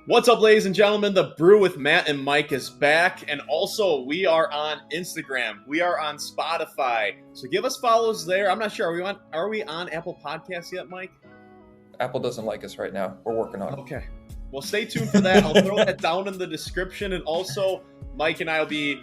What's up, ladies and gentlemen? The Brew with Matt and Mike is back, and also we are on Instagram. We are on Spotify, so give us follows there. I'm not sure. Are we on Apple Podcasts yet, Mike? Apple doesn't like us right now. We're working on it. Okay. Well, stay tuned for that. I'll throw that down in the description, and also Mike and I will be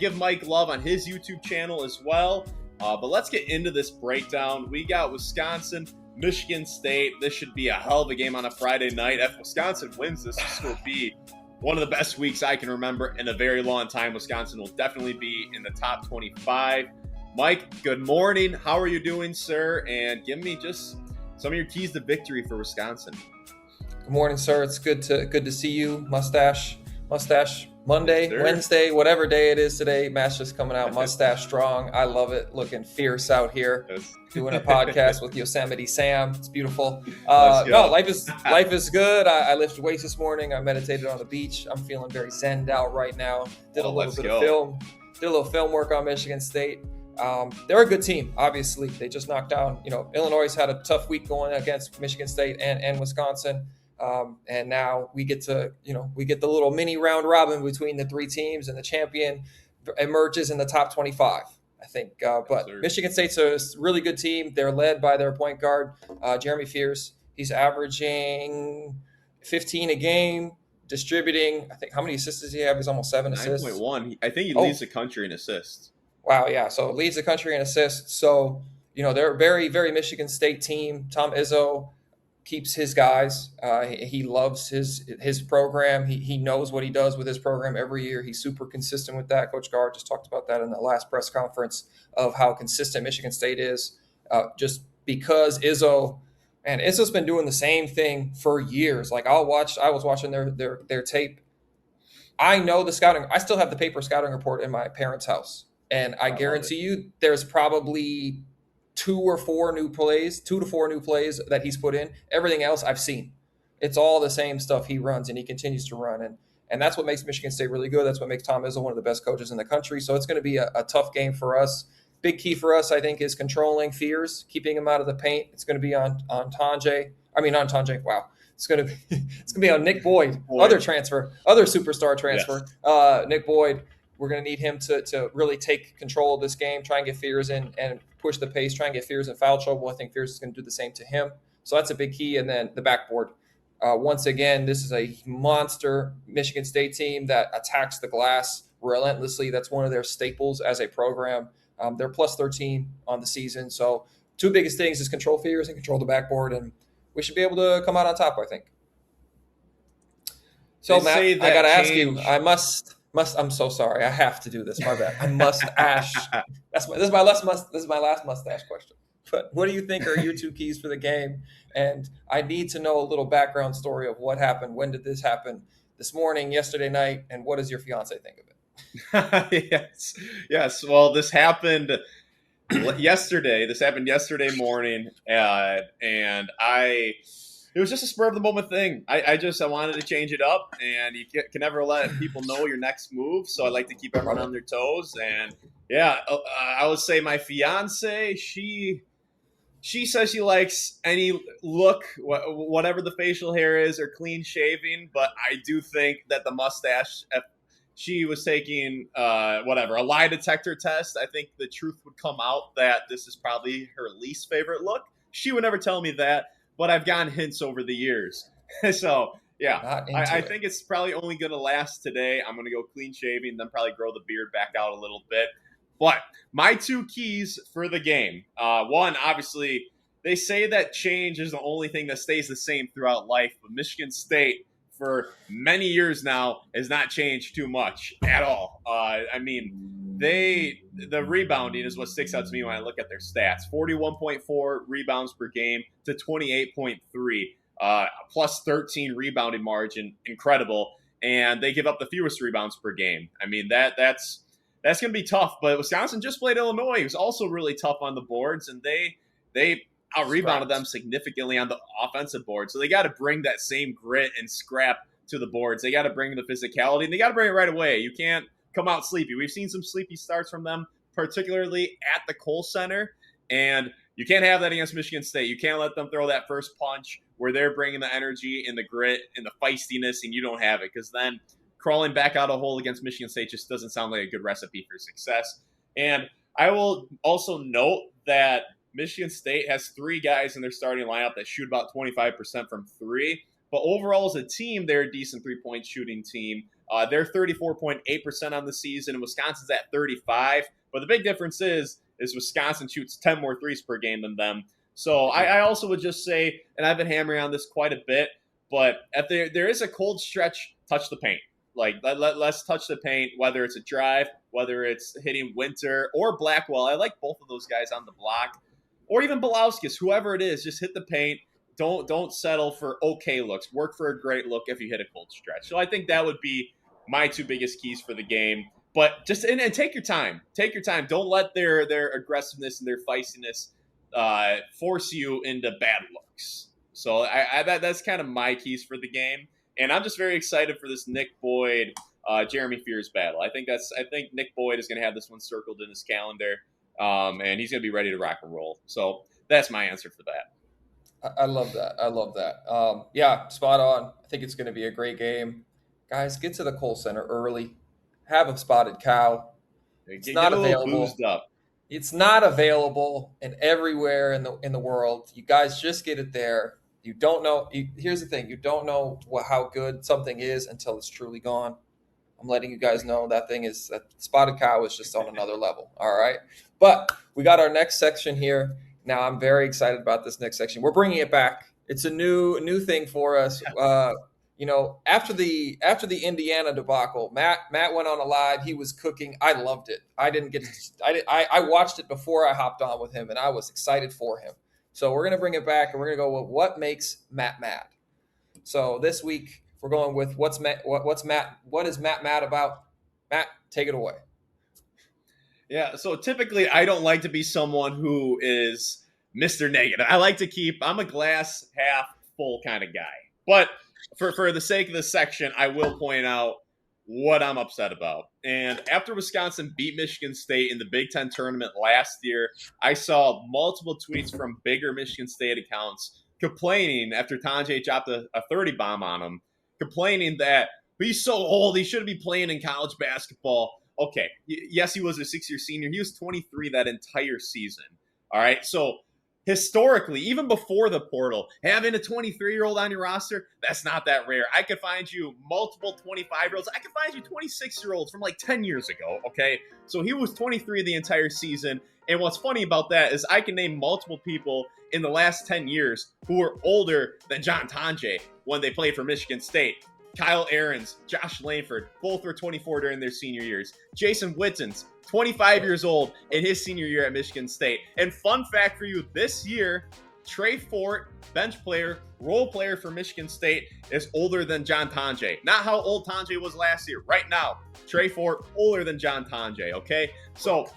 give Mike love on his YouTube channel as well. But let's get into this breakdown. We got Wisconsin, Michigan State. This should be a hell of a game on a Friday night. If Wisconsin wins, this will be one of the best weeks I can remember in a very long time. Wisconsin will definitely be in the top 25. Mike, good morning. How are you doing, sir? And give me just some of your keys to victory for Wisconsin. Good morning, sir. It's good to see you. Mustache Monday, Sir. Wednesday, whatever day it is today. Matt's just coming out, mustache strong. I love it. Looking fierce out here. Doing a podcast with Yosemite Sam. It's beautiful. No, life is good. I lifted weights this morning. I meditated on the beach. I'm feeling very zenned out right now. Did a little film work on Michigan State. They're a good team, obviously. They just knocked down, Illinois had a tough week going against Michigan State and Wisconsin. And now we get the little mini round robin between the three teams, and the champion emerges in the top 25, I think. But Michigan State's a really good team. They're led by their point guard, Jeremy Fears. He's averaging 15 a game, distributing. I think how many assists does he have? He's almost 7 assists. 9.1. I think he leads the country in assists. Wow, yeah. So leads the country in assists. So, they're a very, very Michigan State team. Tom Izzo keeps his guys. He loves his program. He knows what he does with his program every year. He's super consistent with that. Coach Gard just talked about that in the last press conference of how consistent Michigan State is. Just because Izzo's been doing the same thing for years. Like I was watching their tape. I know the scouting. I still have the paper scouting report in my parents' house. And I guarantee you there's probably 2 to 4 new plays that he's put in. Everything else I've seen. It's all the same stuff he runs, and he continues to run. And that's what makes Michigan State really good. That's what makes Tom Izzo one of the best coaches in the country. So it's going to be a tough game for us. Big key for us, I think, is controlling Fears, keeping him out of the paint. It's going to be on Tanjay. Wow. It's going to be on Nick Boyd. Other superstar transfer. Yes. Nick Boyd. We're going to need him to really take control of this game, try and get Fears in and push the pace, try and get Fears in foul trouble. I think Fears is going to do the same to him. So that's a big key. And then the backboard. Once again, this is a monster Michigan State team that attacks the glass relentlessly. That's one of their staples as a program. They're plus 13 on the season. So two biggest things is control Fears and control the backboard. And we should be able to come out on top, I think. So, Matt, I got to ask you, I'm so sorry. I have to do this. My bad. I must ash. This is my last mustache question. But what do you think are your 2 keys for the game? And I need to know a little background story of what happened. When did this happen? This morning, yesterday night, and what does your fiance think of it? Yes. Well, this happened yesterday. This happened yesterday morning, and it was just a spur of the moment thing. I wanted to change it up, and you can never let people know your next move. So I like to keep everyone on their toes. And I would say my fiance, she says she likes any look, whatever the facial hair is, or clean shaving. But I do think that the mustache, if she was taking a lie detector test, I think the truth would come out that this is probably her least favorite look. She would never tell me that. But I've gotten hints over the years. So, yeah, I think it's probably only going to last today. I'm going to go clean shaving, then probably grow the beard back out a little bit. But my 2 keys for the game. One, obviously, they say that change is the only thing that stays the same throughout life. But Michigan State, for many years now, has not changed too much at all. The rebounding is what sticks out to me when I look at their stats. 41.4 rebounds per game to 28.3, plus 13 rebounding margin, incredible. And they give up the fewest rebounds per game. That's going to be tough. But Wisconsin just played Illinois. It was also really tough on the boards, and they out-rebounded them significantly on the offensive board. So they got to bring that same grit and scrap to the boards. They got to bring the physicality, and they got to bring it right away. You can't come out sleepy. We've seen some sleepy starts from them, particularly at the Kohl Center, and you can't have that against Michigan State. You can't let them throw that first punch where they're bringing the energy and the grit and the feistiness, and you don't have it, because then crawling back out a hole against Michigan State just doesn't sound like a good recipe for success. And I will also note that Michigan State has 3 guys in their starting lineup that shoot about 25% from 3. But overall, as a team, they're a decent 3-point shooting team. They're 34.8% on the season, and Wisconsin's at 35. But the big difference is Wisconsin shoots 10 more threes per game than them. So I also would just say, and I've been hammering on this quite a bit, but there is a cold stretch, touch the paint. Like, let's touch the paint, whether it's a drive, whether it's hitting Winter or Blackwell. I like both of those guys on the block, or even Belauskas, whoever it is, just hit the paint. Don't settle for okay looks. Work for a great look if you hit a cold stretch. So I think that would be my 2 biggest keys for the game. But just and take your time. Take your time. Don't let their aggressiveness and their feistiness force you into bad looks. So that's kind of my keys for the game. And I'm just very excited for this Nick Boyd, Jeremy Fears battle. I think Nick Boyd is going to have this one circled in his calendar, and he's going to be ready to rock and roll. So that's my answer for that. I love that. I love that. Yeah, spot on. I think it's going to be a great game. Guys, get to the Kohl Center early. Have a spotted cow. It's not available. Boozed up. It's not available in everywhere in the world. You guys just get it there. You don't know. Here's the thing. You don't know how good something is until it's truly gone. I'm letting you guys know that spotted cow is just on another level. All right. But we got our next section here. Now, I'm very excited about this next section. We're bringing it back. It's a new thing for us. After the Indiana debacle, Matt went on a live. He was cooking. I loved it. I watched it before I hopped on with him, and I was excited for him. So we're gonna bring it back, and we're gonna go with what makes Matt mad. So this week we're going with what is Matt mad about? Matt, take it away. Yeah, so typically I don't like to be someone who is Mr. Negative. I'm a glass half full kind of guy. But for the sake of this section, I will point out what I'm upset about. And after Wisconsin beat Michigan State in the Big Ten tournament last year, I saw multiple tweets from bigger Michigan State accounts complaining after Tanjay dropped a 30 bomb on him, complaining that he's so old, he shouldn't be playing in college basketball. Okay, yes, he was a 6-year senior. He was 23 that entire season. All right, so historically, even before the portal, having a 23-year-old on your roster, that's not that rare. I could find you multiple 25-year-olds. I could find you 26-year-olds from like 10 years ago, okay? So he was 23 the entire season. And what's funny about that is I can name multiple people in the last 10 years who were older than John Tanjay when they played for Michigan State. Kyle Ahrens, Josh Langford, both were 24 during their senior years. Jason Witten's 25 years old in his senior year at Michigan State. And fun fact for you, this year, Trey Fort, bench player, role player for Michigan State, is older than John Tanjay. Not how old Tanjay was last year. Right now, Trey Fort, older than John Tanjay, okay? So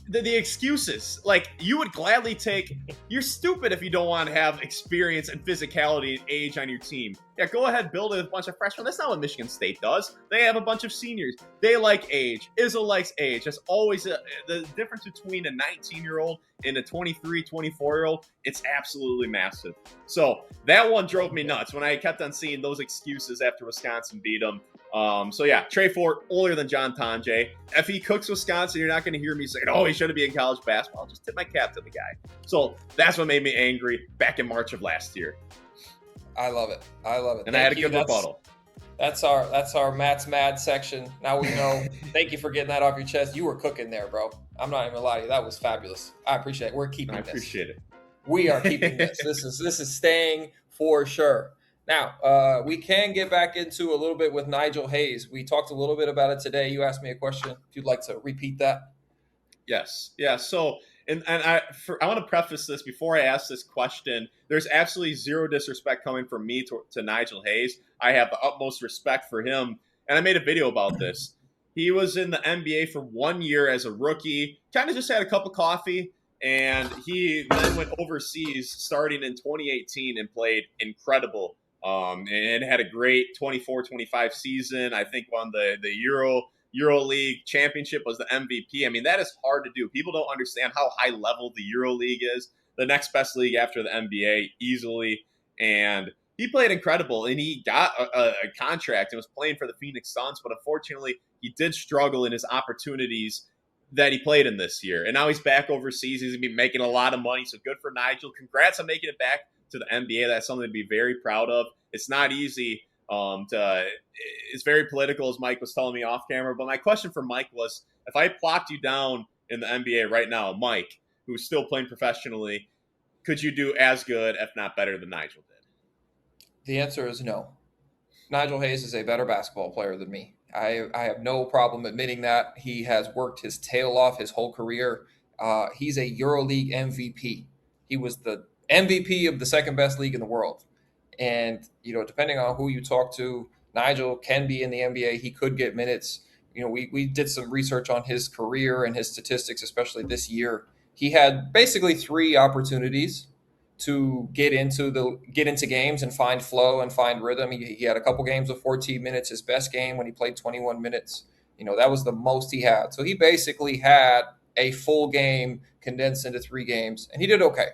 the excuses, like, you would gladly take, you're stupid if you don't want to have experience and physicality and age on your team. Yeah, go ahead, build a bunch of freshmen. That's not what Michigan State does. They have a bunch of seniors. They like age. Izzo likes age. That's always the difference between a 19-year-old and a 23, 24-year-old. It's absolutely massive. So that one drove me nuts when I kept on seeing those excuses after Wisconsin beat them. So yeah, Trey Fort, older than John Tanjay. If he cooks Wisconsin, you're not going to hear me saying, oh, he shouldn't be in college basketball. I'll just tip my cap to the guy. So that's what made me angry back in March of last year. I love it. And I had a good rebuttal. That's our Matt's Mad section. Now we know. Thank you for getting that off your chest. You were cooking there, bro. I'm not even gonna lie to you. That was fabulous. I appreciate it. We're keeping this. I appreciate it. We are keeping this. This is staying for sure. Now, we can get back into a little bit with Nigel Hayes. We talked a little bit about it today. You asked me a question. If you'd like to repeat that. Yes. Yeah. So, and I want to preface this before I ask this question. There's absolutely zero disrespect coming from me to Nigel Hayes. I have the utmost respect for him, and I made a video about this. He was in the NBA for 1 year as a rookie, kind of just had a cup of coffee, and he then went overseas starting in 2018 and played incredible. And had a great 24-25 season. I think won the EuroLeague championship, was the MVP. I mean, that is hard to do. People don't understand how high level the EuroLeague is. The next best league after the NBA, easily. and he played incredible, and he got a contract and was playing for the Phoenix Suns, but unfortunately, he did struggle in his opportunities that he played in this year. And now he's back overseas. He's going to be making a lot of money, so good for Nigel. Congrats on making it back to the NBA. That's something to be very proud of. It's not easy. It's very political, as Mike was telling me off camera. But my question for Mike was, if I plopped you down in the NBA right now, Mike, who's still playing professionally, could you do as good, if not better, than Nigel did? The answer is no. Nigel Hayes is a better basketball player than me. I have no problem admitting that. He has worked his tail off his whole career. He's a EuroLeague MVP. He was the MVP of the second best league in the world. And, depending on who you talk to, Nigel can be in the NBA. He could get minutes. We did some research on his career and his statistics, especially this year. He had basically 3 opportunities to get into games and find flow and find rhythm. He had a couple games of 14 minutes. His best game when he played 21 minutes. That was the most he had. So he basically had a full game condensed into 3 games, and he did okay.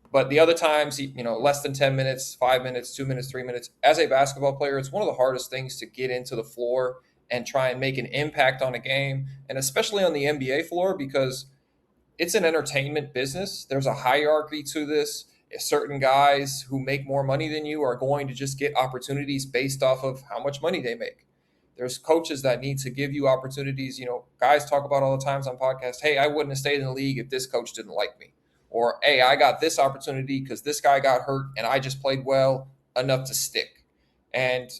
But the other times, less than 10 minutes, 5 minutes, 2 minutes, 3 minutes. As a basketball player, it's one of the hardest things to get into the floor and try and make an impact on a game, and especially on the NBA floor, because it's an entertainment business. There's a hierarchy to this. Certain guys who make more money than you are going to just get opportunities based off of how much money they make. There's coaches that need to give you opportunities. Guys talk about all the times on podcasts, hey, I wouldn't have stayed in the league if this coach didn't like me. Or, hey, I got this opportunity because this guy got hurt and I just played well enough to stick. And,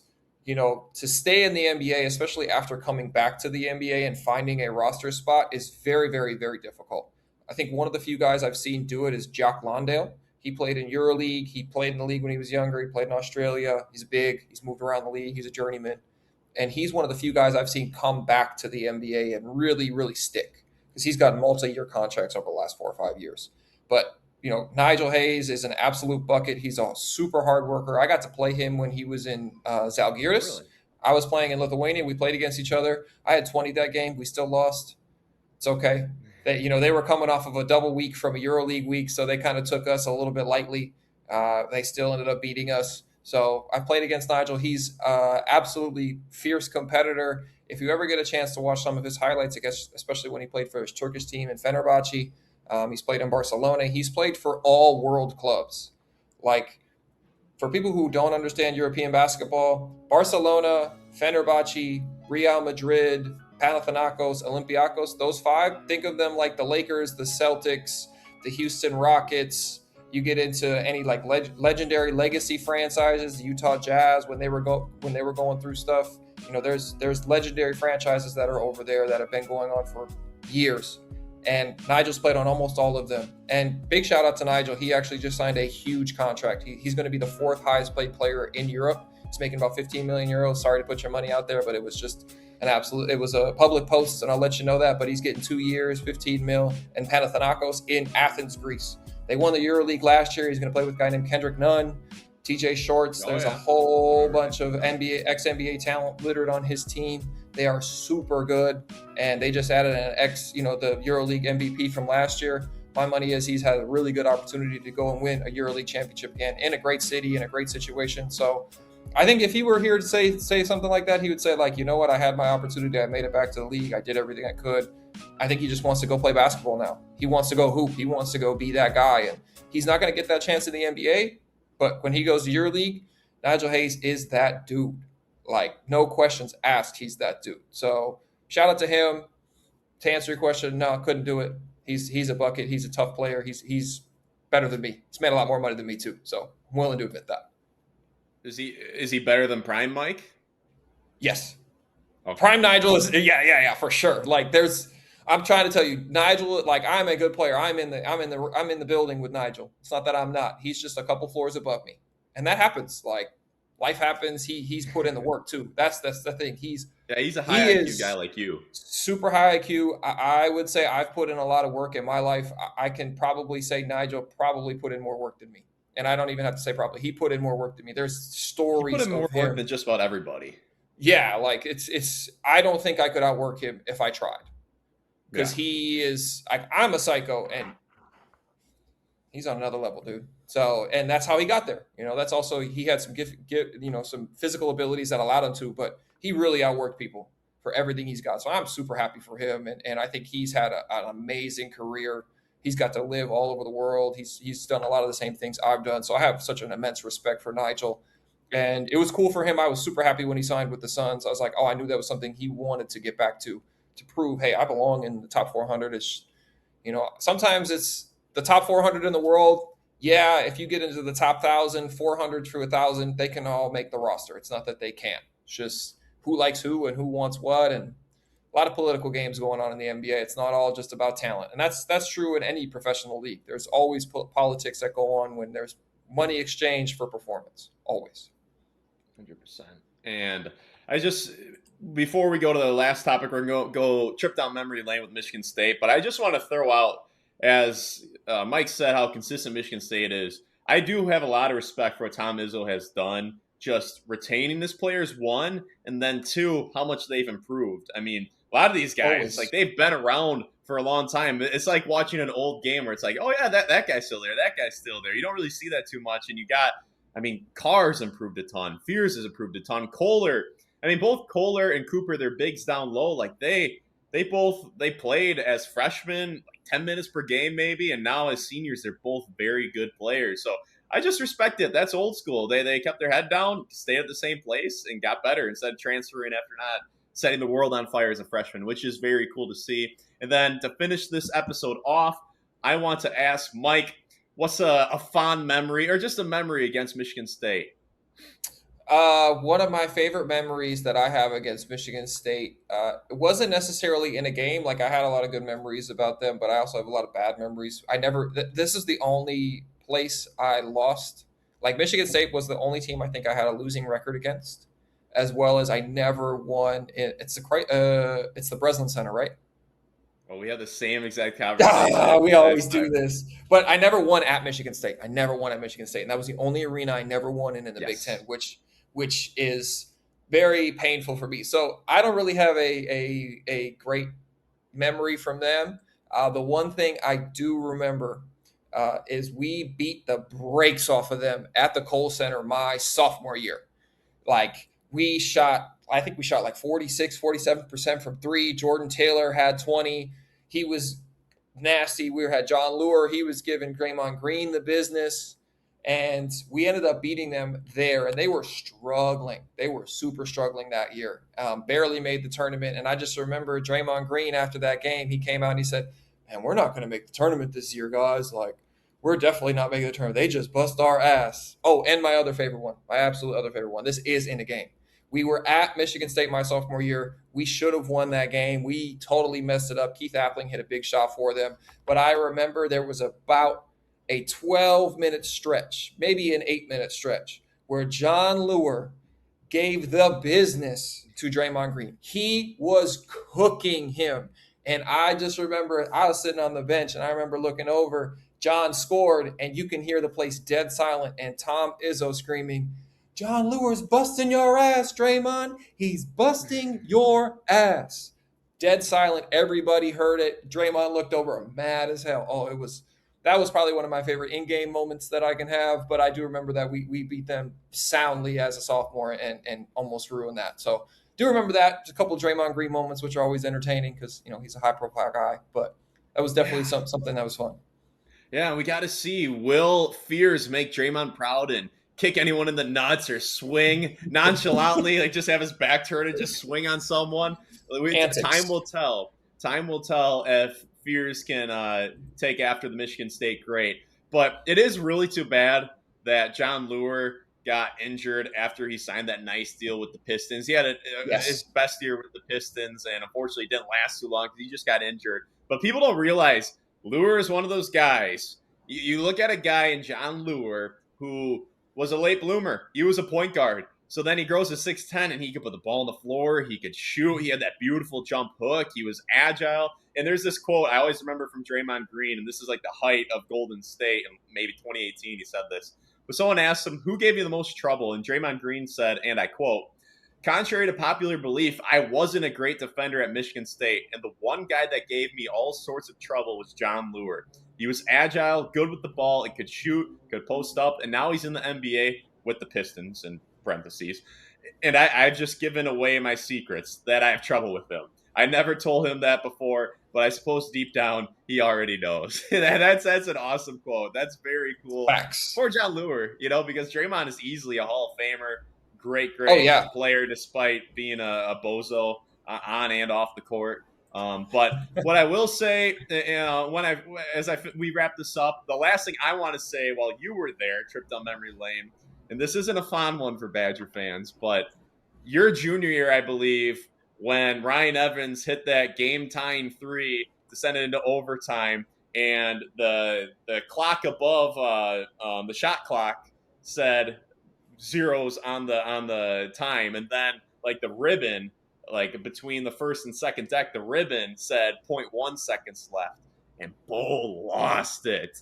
to stay in the NBA, especially after coming back to the NBA and finding a roster spot, is very, very, very difficult. I think one of the few guys I've seen do it is Jock Landale. He played in EuroLeague. He played in the league when he was younger. He played in Australia. He's big. He's moved around the league. He's a journeyman. And he's one of the few guys I've seen come back to the NBA and really, really stick, because he's got multi-year contracts over the last 4 or 5 years. But, Nigel Hayes is an absolute bucket. He's a super hard worker. I got to play him when he was in Zalgiris. Really? I was playing in Lithuania. We played against each other. I had 20 that game. We still lost. It's okay. They were coming off of a double week from a EuroLeague week, so they kind of took us a little bit lightly. They still ended up beating us. So I played against Nigel. He's absolutely fierce competitor. If you ever get a chance to watch some of his highlights, I guess, especially when he played for his Turkish team in Fenerbahce, he's played in Barcelona. He's played for all world clubs. Like, for people who don't understand European basketball, Barcelona, Fenerbahce, Real Madrid, Panathinaikos, Olympiacos, those 5, think of them like the Lakers, the Celtics, the Houston Rockets. You get into any like legendary legacy franchises, the Utah Jazz when they were going through stuff. There's legendary franchises that are over there that have been going on for years. And Nigel's played on almost all of them. And big shout out to Nigel. He actually just signed a huge contract. He's going to be the 4th highest paid player in Europe. He's making about 15 million euros. Sorry to put your money out there, but it was just it was a public post, and I'll let you know that. But he's getting 2 years, 15 mil, and Panathinaikos in Athens, Greece. They won the EuroLeague last year. He's going to play with a guy named Kendrick Nunn, TJ Shorts. There's a whole bunch of ex-NBA talent littered on his team. They are super good, and they just added the EuroLeague MVP from last year. My money is he's had a really good opportunity to go and win a EuroLeague championship again in a great city, in a great situation. So I think if he were here to say something like that, he would say, like, you know what, I had my opportunity. I made it back to the league. I did everything I could. I think he just wants to go play basketball now. He wants to go hoop. He wants to go be that guy. And he's not going to get that chance in the NBA. But when he goes to EuroLeague, Nigel Hayes is that dude. Like, no questions asked, he's that dude. So shout out to him. To answer your question, no, couldn't do it. He's a bucket. He's a tough player. He's better than me. He's made a lot more money than me too. So I'm willing to admit that. Is he better than Prime Mike? Yes. Okay. Prime Nigel is for sure. Like, I'm trying to tell you, Nigel, like, I'm a good player. I'm in the building with Nigel. It's not that I'm not. He's just a couple floors above me. And that happens. Like, life happens. He's put in the work too. That's the thing. He's a high IQ guy like you. Super high IQ. I would say I've put in a lot of work in my life. I can probably say Nigel probably put in more work than me. And I don't even have to say probably. He put in more work than me. There's stories. He put in more work than just about everybody. Yeah, like it's. I don't think I could outwork him if I tried, because he is. I'm a psycho, and He's on another level, dude. So, and that's how he got there. That's also he had some some physical abilities that allowed him to, but he really outworked people for everything he's got. So I'm super happy for him, and I think he's had an amazing career. He's got to live all over the world. He's done a lot of the same things I've done. So I have such an immense respect for Nigel. And it was cool for him. I was super happy when he signed with the Suns. I was like, oh, I knew that was something he wanted to get back to prove, hey, I belong in the top 400. Sometimes it's the top 400 in the world. Yeah, if you get into the top 1,000, 400 through 1,000, they can all make the roster. It's not that they can't. It's just who likes who and who wants what, and a lot of political games going on in the NBA. It's not all just about talent, and that's true in any professional league. There's always politics that go on when there's money exchange for performance. Always. 100%. And before we go to the last topic, we're going to go trip down memory lane with Michigan State. But I just want to throw out, as Mike said, how consistent Michigan State is. I do have a lot of respect for what Tom Izzo has done, just retaining his players, one, and then two, how much they've improved. I mean, a lot of these guys, like, they've been around for a long time. It's like watching an old game where it's like, oh, yeah, that guy's still there. That guy's still there. You don't really see that too much. And you got, Carr's improved a ton. Fears has improved a ton. Kohler, both Kohler and Cooper, they're bigs down low. Like, they played as freshmen, like 10 minutes per game maybe, and now as seniors, they're both very good players. So I just respect it. That's old school. They kept their head down, stayed at the same place, and got better instead of transferring after not setting the world on fire as a freshman, which is very cool to see. And then to finish this episode off, I want to ask Mike, what's a fond memory or just a memory against Michigan State? One of my favorite memories that I have against Michigan State, it wasn't necessarily in a game. Like, I had a lot of good memories about them, but I also have a lot of bad memories. This is the only place I lost. Like, Michigan State was the only team I think I had a losing record against, as well as I never won. It's the Breslin Center, right? Well, we have the same exact conversation. We always do this. But I never won at Michigan State. And that was the only arena I never won in the Big Ten, which is very painful for me. So I don't really have a great memory from them. The one thing I do remember is we beat the brakes off of them at the Kohl Center my sophomore year. Like, I think we shot like 46, 47% from three. Jordan Taylor had 20. He was nasty. We had John Lure. He was giving Draymond Green the business. And we ended up beating them there. And they were struggling. They were super struggling that year. Barely made the tournament. And I just remember Draymond Green after that game, he came out and he said, man, we're not going to make the tournament this year, guys. Like, we're definitely not making the tournament. They just bust our ass. Oh, and my absolute other favorite one. This is in a game. We were at Michigan State my sophomore year. We should have won that game. We totally messed it up. Keith Appling hit a big shot for them. But I remember there was about a 12-minute stretch, maybe an 8-minute stretch, where John Lure gave the business to Draymond Green. He was cooking him. And I just remember I was sitting on the bench, and I remember looking over. John scored, and you can hear the place dead silent, and Tom Izzo screaming, John Lure's busting your ass, Draymond. He's busting your ass. Dead silent. Everybody heard it. Draymond looked over mad as hell. That was probably one of my favorite in-game moments that I can have, but I do remember that we beat them soundly as a sophomore and almost ruined that. So do remember that. Just a couple of Draymond Green moments, which are always entertaining because, he's a high-profile guy, but that was definitely something that was fun. Yeah, we got to see, will Fears make Draymond proud and kick anyone in the nuts or swing nonchalantly, like just have his back turned and just swing on someone? Time will tell. Time will tell if Fears can take after the Michigan State great. But it is really too bad that John Lure got injured after he signed that nice deal with the Pistons. He had his best year with the Pistons, and unfortunately it didn't last too long because he just got injured. But people don't realize Lure is one of those guys. You look at a guy in John Lure who was a late bloomer. He was a point guard. So then he grows to 6'10", and he could put the ball on the floor. He could shoot. He had that beautiful jump hook. He was agile. And there's this quote I always remember from Draymond Green, and this is like the height of Golden State, and maybe 2018 he said this. But someone asked him, who gave you the most trouble? And Draymond Green said, and I quote, contrary to popular belief, I wasn't a great defender at Michigan State, and the one guy that gave me all sorts of trouble was John Lure. He was agile, good with the ball, and could shoot, could post up, and now he's in the NBA with the Pistons, in parentheses. And I've just given away my secrets that I have trouble with him. I never told him that before, but I suppose deep down he already knows. That's an awesome quote. That's very cool. Facts. For John Lure, because Draymond is easily a Hall of Famer. Great player despite being a bozo on and off the court. But what I will say, we wrap this up, the last thing I want to say while you were there, trip down memory lane, and this isn't a fond one for Badger fans, but your junior year, I believe, when Ryan Evans hit that game-tying three to send it into overtime, and the clock above the shot clock said zeros on the time, and then like the ribbon, like between the first and second deck, the ribbon said 0.1 seconds left, and Bo lost it.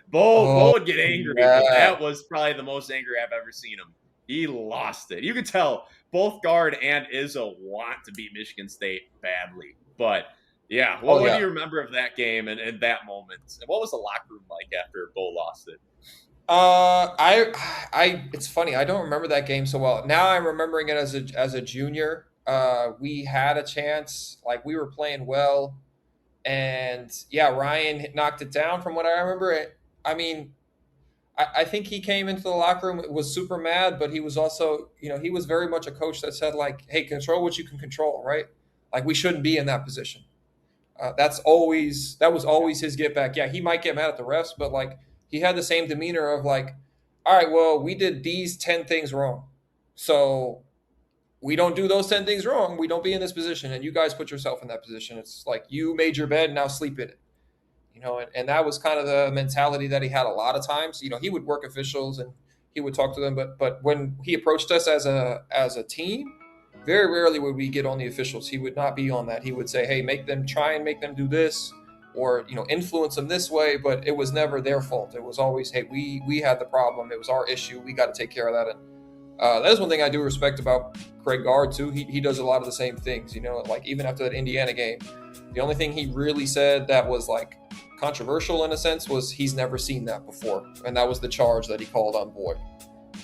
Bo would get angry, but that was probably the most angry I've ever seen him. He lost it. You could tell both Gard and Izzo want to beat Michigan State badly. But yeah, what do you remember of that game and that moment? And what was the locker room like after Bo lost it? It's funny. I don't remember that game so well. Now I'm remembering it as a junior. We had a chance, like we were playing well, and Ryan knocked it down from what I remember. I think he came into the locker room, was super mad, but he was also, he was very much a coach that said like, hey, control what you can control, right? Like we shouldn't be in that position. That was always his get back. Yeah, he might get mad at the refs, but like he had the same demeanor of like, all right, well, we did these 10 things wrong. So we don't do those 10 things wrong. We don't be in this position. And you guys put yourself in that position. It's like you made your bed, now sleep in it. And that was kind of the mentality that he had a lot of times. He would work officials and he would talk to them. But when he approached us as a team, very rarely would we get on the officials. He would not be on that. He would say, hey, try and make them do this, or, influence them this way. But it was never their fault. It was always, hey, we had the problem. It was our issue. We got to take care of that. And that is one thing I do respect about Greg Gard too. He does a lot of the same things, like even after that Indiana game, the only thing he really said that was like controversial in a sense was he's never seen that before. And that was the charge that he called on Boyd.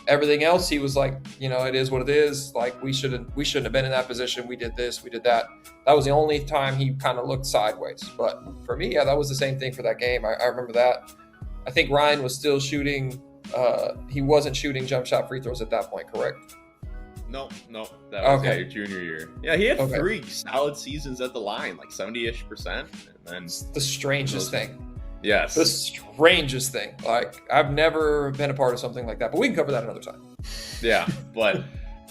Everything else, he was like, it is what it is. Like we shouldn't have been in that position. We did this, we did that. That was the only time he kind of looked sideways. But for me, that was the same thing for that game. I remember that. I think Ryan was still shooting. He wasn't shooting jump shot free throws at that point, correct? No, that was your junior year. Yeah, he had 3 solid seasons at the line, like 70-ish%. And then it's the strangest thing. Yes. The strangest thing. Like, I've never been a part of something like that, but we can cover that another time. Yeah, but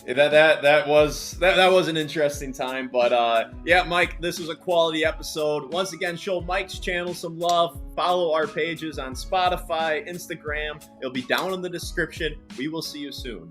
that was an interesting time. But Mike, this was a quality episode. Once again, show Mike's channel some love. Follow our pages on Spotify, Instagram. It'll be down in the description. We will see you soon.